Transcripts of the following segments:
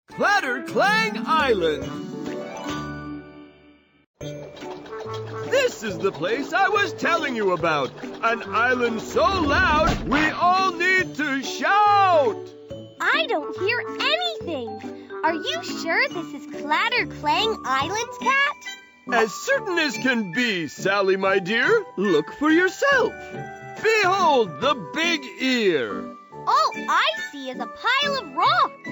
Clatter, Clang Island. This is the place I was telling you about. An island so loud, we all need to shout. I don't hear anything. Are you sure this is Clatter Clang Island, Cat? As certain as can be, Sally, my dear. Look for yourself. Behold the big ear. All I see is a pile of rocks.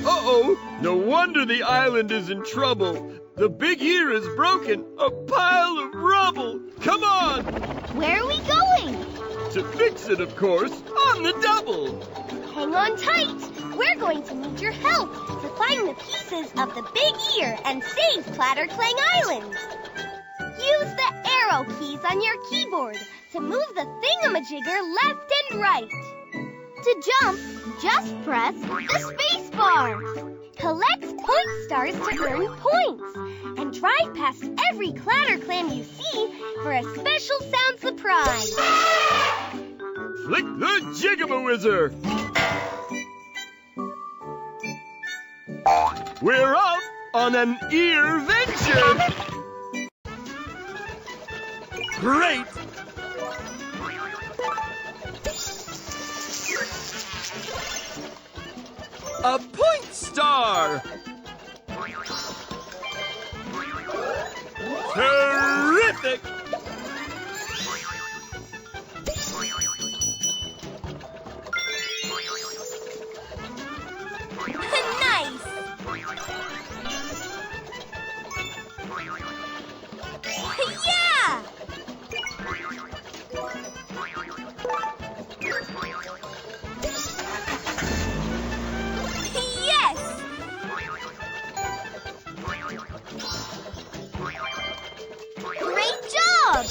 Uh-oh, no wonder the island is in trouble. The big ear is broken, a pile of rubble. Come on! Where are we going? To fix it, of course, on the double. Hang on tight. We're going to need your help to find the pieces of the big ear and save Clatter Clang Island. Use the arrow keys on your keyboard to move the thingamajigger left and right. To jump, just press the space bar. Collect point stars to earn points. And drive past every Clatter Clan you see for a special sound surprise. Flick the Jigabawizzer! We're off on an ear venture! Great! A point star! Terrific! Nice! Yeah! Yes! Great job!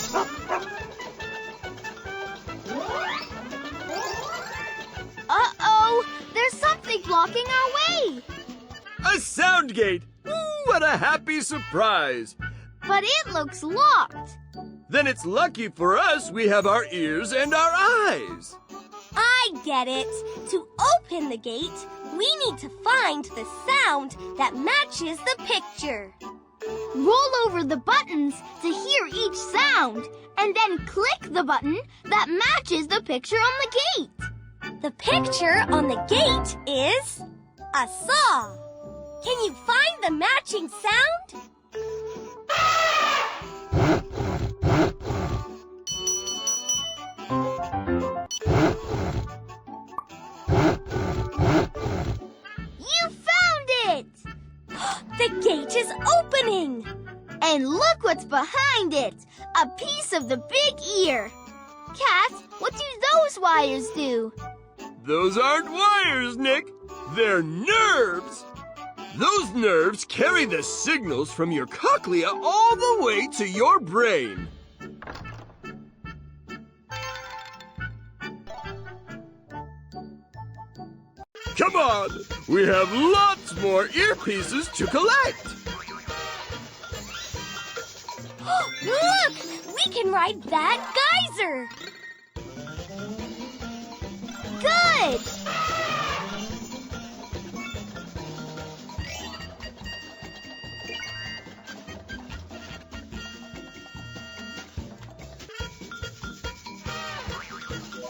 Uh-oh! There's something blocking our way! A sound gate! Ooh, what a happy surprise! But it looks locked. Then it's lucky for us we have our ears and our eyes. I get it. To open the gate, we need to find the sound that matches the picture. Roll over the buttons to hear each sound, and then click the button that matches the picture on the gate. The picture on the gate is a saw. Can you find the matching sound? You found it! The gate is opening! And look what's behind it! A piece of the big ear! Cat, what do those wires do? Those aren't wires, Nick. They're nerves. Those nerves carry the signals from your cochlea all the way to your brain. Come on, we have lots more earpieces to collect. Look! We can ride that geyser! Good!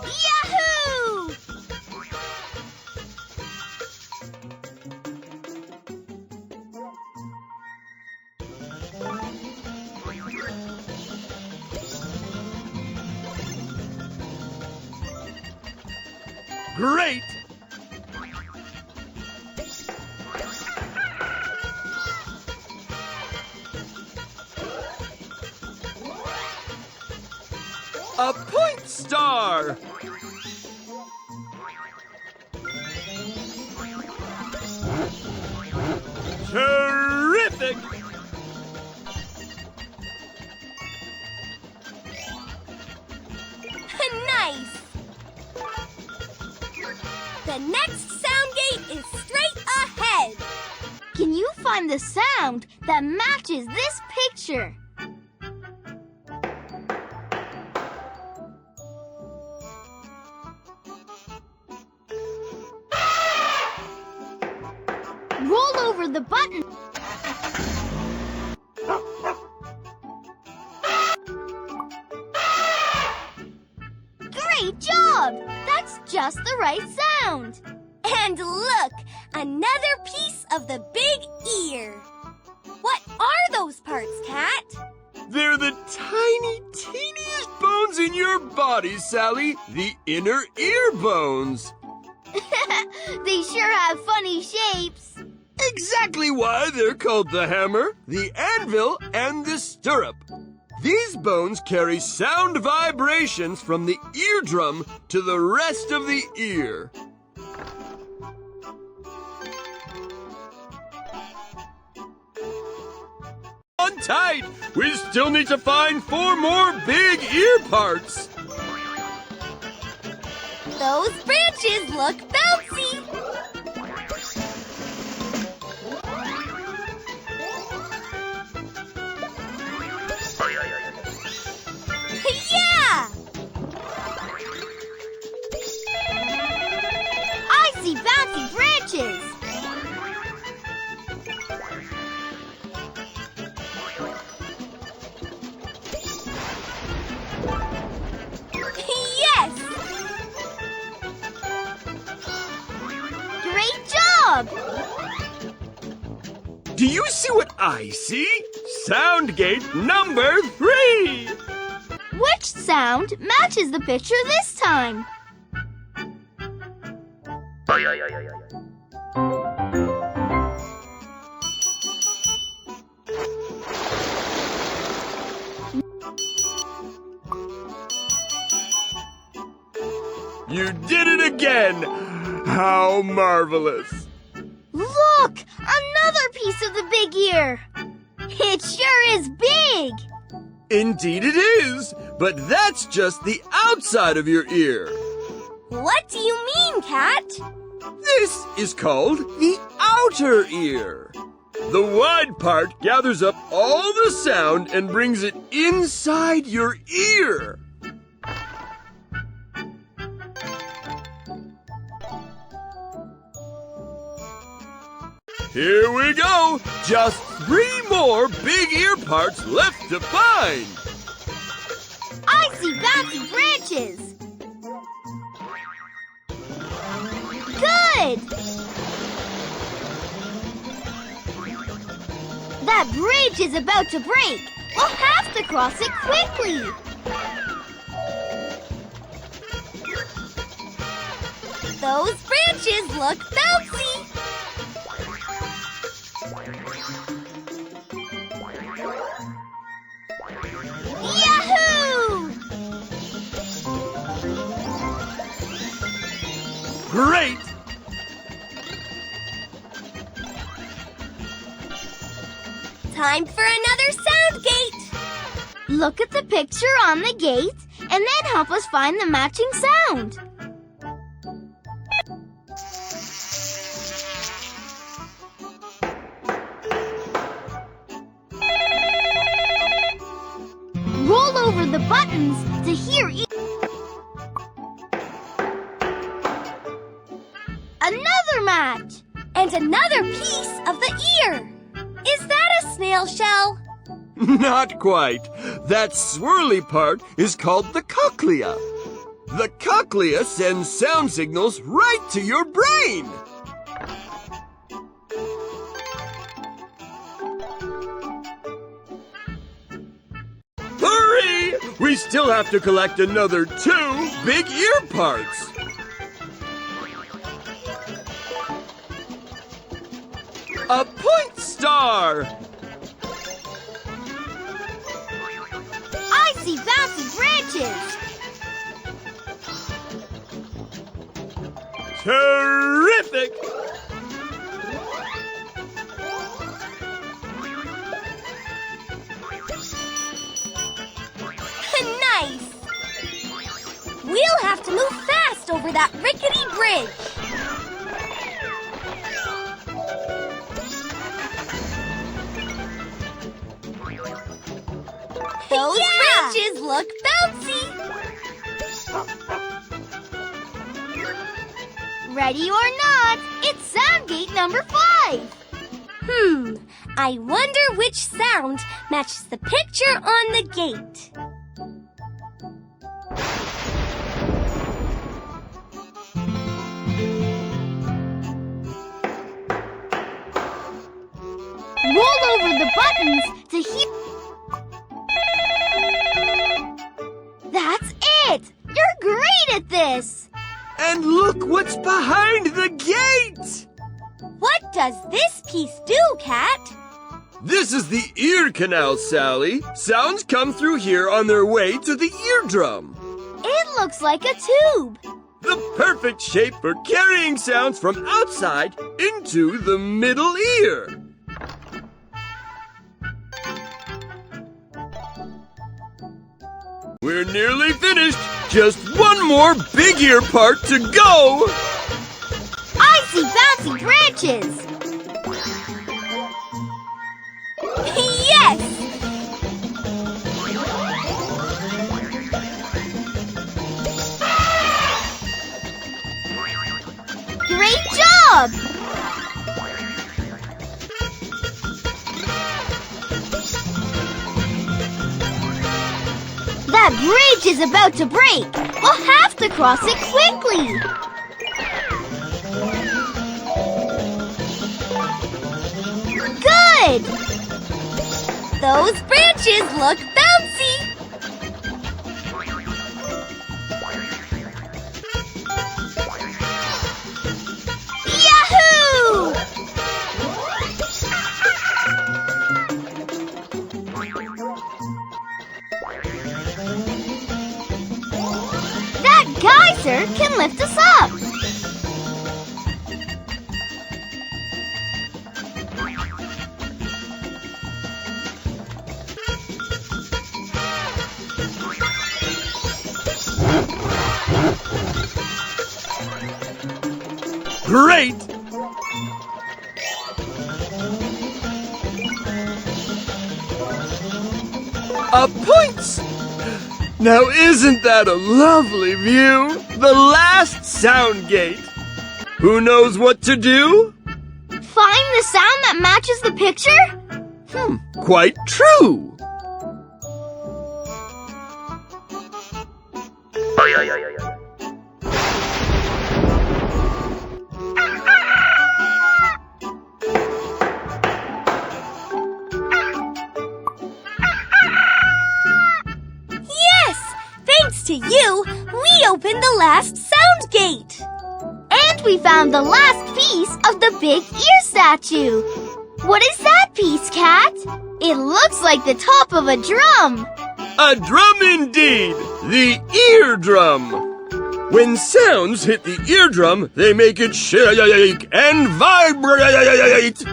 Yahoo! Great! A point star! Terrific! Nice! The next sound gate is straight ahead. Can you find the sound that matches this picture? Roll over the button. Great job! That's just the right sound. And look, another piece of the big ear. What are those parts, Cat? They're the tiny, teeniest bones in your body, Sally. The inner ear bones. They sure have funny shapes. Exactly why they're called the hammer, the anvil, and the stirrup. These bones carry sound vibrations from the eardrum to the rest of the ear. On tight! We still need to find 4 more big ear parts. Those branches look bouncy. Yeah! I see bouncy branches. Yes! Great job! Do you see what I see? Sound gate number 3! Which sound matches the picture this time? You did it again! How marvelous! Look! Another piece of the big ear! It sure is big! Indeed it is, but that's just the outside of your ear. What do you mean, Cat? This is called the outer ear. The wide part gathers up all the sound and brings it inside your ear. Here we go! Just 3 more big ear parts left to find! I see bouncy branches! Good! That bridge is about to break! We'll have to cross it quickly! Those branches look bouncy. Yahoo! Great! Time for another sound gate. Look at the picture on the gate and then help us find the matching sound. Roll over the buttons to hear another match And another piece of the ear. Is that a snail shell? Not quite. That swirly part is called the cochlea. The cochlea sends sound signals right to your brain. Hurry! We still have to collect another 2 big ear parts. A point star! I see bouncy branches. Terrific! Nice! We'll have to move fast over that rickety bridge. Those branches look bouncy. Ready or not, it's sound gate number 5. I wonder which sound matches the picture on the gate. Roll over the buttons to hear. That's it! You're great at this! And look what's behind the gate! What does this piece do, Cat? This is the ear canal, Sally. Sounds come through here on their way to the eardrum. It looks like a tube. The perfect shape for carrying sounds from outside into the middle ear. We're nearly finished. Just one more big ear part to go. I see bouncy branches. Yes! Great job! That bridge is about to break. We'll have to cross it quickly. Good! Those branches look bouncy. Yahoo! That geyser can lift us up. Great! Points! Now isn't that a lovely view? The last sound gate. Who knows what to do? Find the sound that matches the picture? Quite true. Thanks to you, we opened the last sound gate. And we found the last piece of the big ear statue. What is that piece, Cat? It looks like the top of a drum. A drum indeed, the eardrum. When sounds hit the eardrum, they make it shake and vibrate.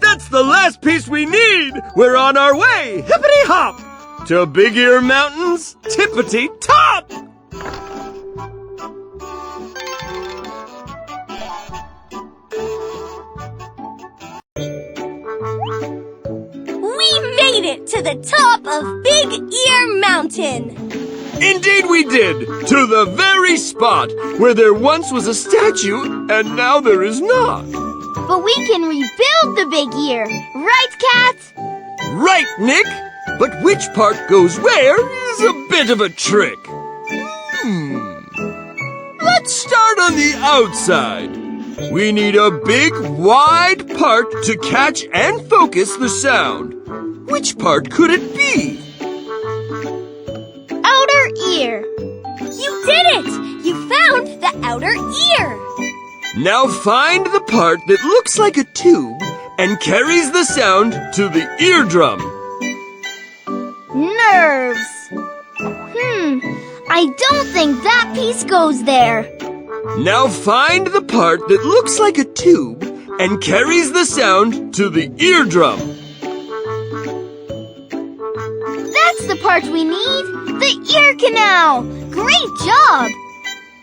That's the last piece we need. We're on our way, hippity-hop, to Big Ear Mountain's tippity-top. We made it to the top of Big Ear Mountain. Indeed we did, to the very spot where there once was a statue and now there is not. But we can rebuild the big ear, right, Cat? Right, Nick. But which part goes where is a bit of a trick. Let's start on the outside. We need a big, wide part to catch and focus the sound. Which part could it be? Outer ear. You did it! You found the outer ear. Now find the part that looks like a tube and carries the sound to the eardrum. Nerves. I don't think that piece goes there. Now find the part that looks like a tube and carries the sound to the eardrum. That's the part we need. The ear canal. Great job.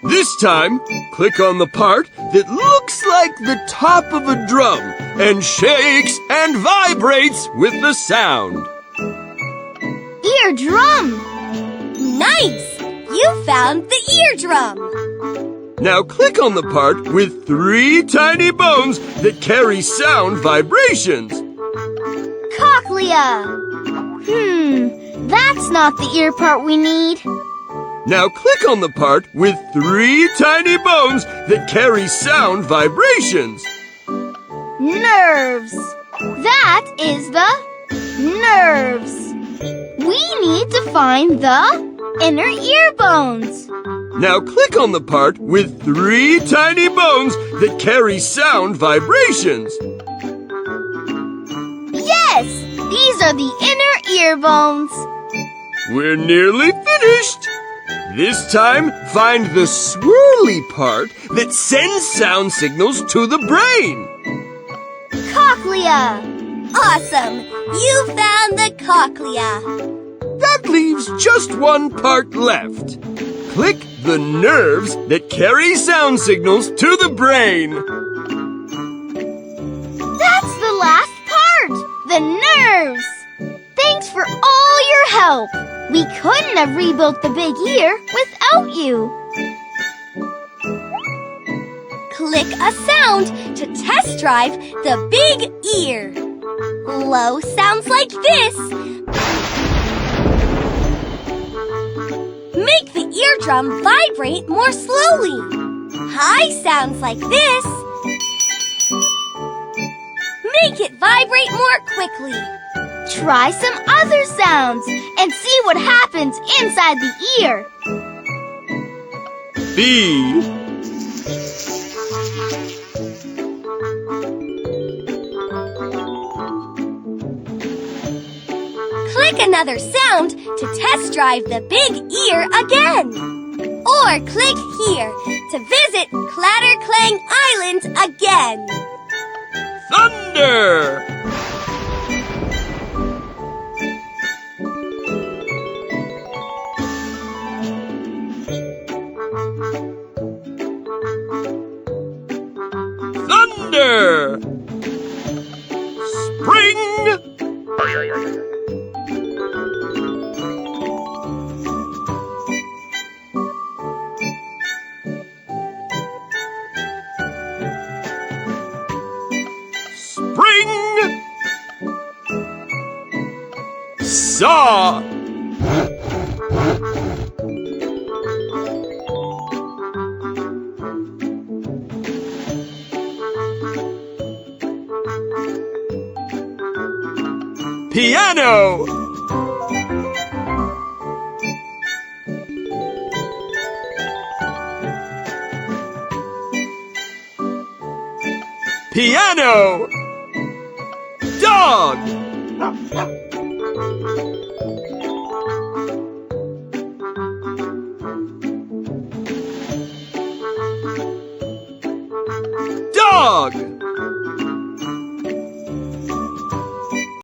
This time, click on the part that looks like the top of a drum and shakes and vibrates with the sound. Eardrum. Nice! You found the eardrum. Now click on the part with 3 tiny bones that carry sound vibrations. Cochlea. That's not the ear part we need. Now click on the part with 3 tiny bones that carry sound vibrations. Nerves. That is the nerves. We need to find the inner ear bones. Now click on the part with 3 tiny bones that carry sound vibrations. Yes, these are the inner ear bones. We're nearly finished. This time, find the swirly part that sends sound signals to the brain. Cochlea. Awesome! You found the cochlea. That leaves just one part left. Click the nerves that carry sound signals to the brain. That's the last part, the nerves. Thanks for all your help. We couldn't have rebuilt the big ear without you. Click a sound to test drive the big ear. Low sounds like this. Make the eardrum vibrate more slowly. High sounds like this. Make it vibrate more quickly. Try some other sounds and see what happens inside the ear. B. Click another sound to test drive the big ear again. Or click here to visit Clatter, Clang Island again. Thunder! Thunder! Spring! Spring! Saw! Piano! Piano! Dog!